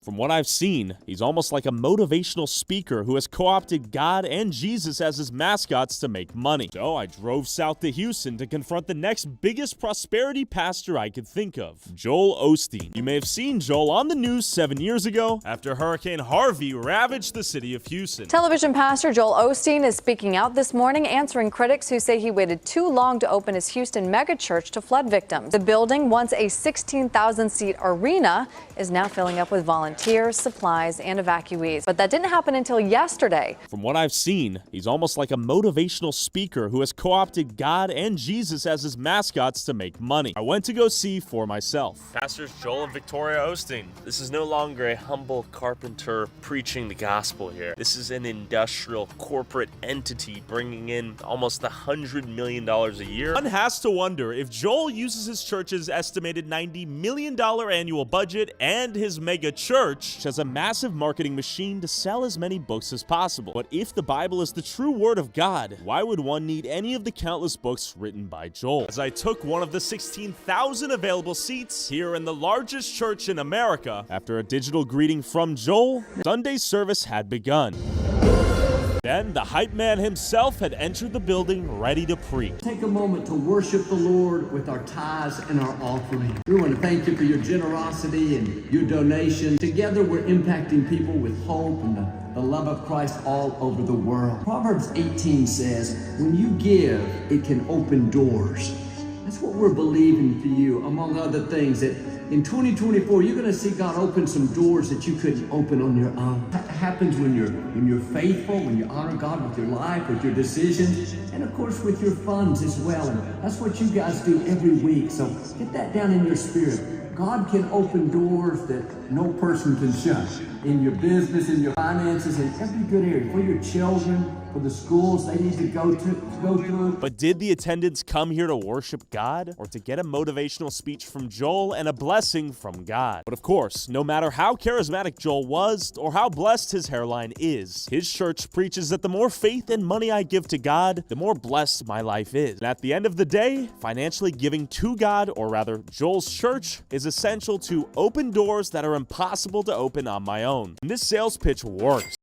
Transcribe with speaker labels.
Speaker 1: From what I've seen, he's almost like a motivational speaker who has co-opted God and Jesus as his mascots to make money. So I drove south to Houston to confront the next biggest prosperity pastor I could think of, Joel Osteen. You may have seen Joel on the news 7 years ago after Hurricane Harvey ravaged the city of Houston.
Speaker 2: Television pastor Joel Osteen is speaking out this morning, answering critics who say he waited too long to open his Houston megachurch to flood victims. The building, once a 16,000-seat arena, is now filling up with volunteers, supplies, and evacuees. But that didn't happen until yesterday.
Speaker 1: From what I've seen, he's almost like a motivational speaker who has co-opted God and Jesus as his mascots to make money. I went to go see for myself.
Speaker 3: Pastors Joel and Victoria Osteen. This is no longer a humble carpenter preaching the gospel here. This is an industrial corporate entity bringing in almost $100 million a year.
Speaker 1: One has to wonder if Joel uses his church's estimated $90 million annual budget and his mega church as a massive marketing machine to sell as many books as possible. But if the Bible is the true word of God, why would one need any of the countless books written by Joel? As I took one of the 16,000 available seats here in the largest church in America, after a digital greeting from Joel, Sunday service had begun. Then the hype man himself had entered the building ready to preach.
Speaker 4: Take a moment to worship the Lord with our tithes and our offering. We want to thank you for your generosity and your donation. Together we're impacting people with hope and the love of Christ all over the world. Proverbs 18 says, when you give, it can open doors. That's what we're believing for you, among other things, that in 2024, you're going to see God open some doors that you couldn't open on your own. That happens when you're faithful, when you honor God with your life, with your decisions, and of course with your funds as well. And that's what you guys do every week. So get that down in your spirit. God can open doors that no person can shut. In your business, in your finances, in every good area. For your children, for the schools they need to go through.
Speaker 1: But did the attendants come here to worship God or to get a motivational speech from Joel and a blessing from God? But of course, no matter how charismatic Joel was or how blessed his hairline is, his church preaches that the more faith and money I give to God, the more blessed my life is. And at the end of the day, financially giving to God, or rather Joel's church, is essential to open doors that are impossible to open on my own. And this sales pitch works.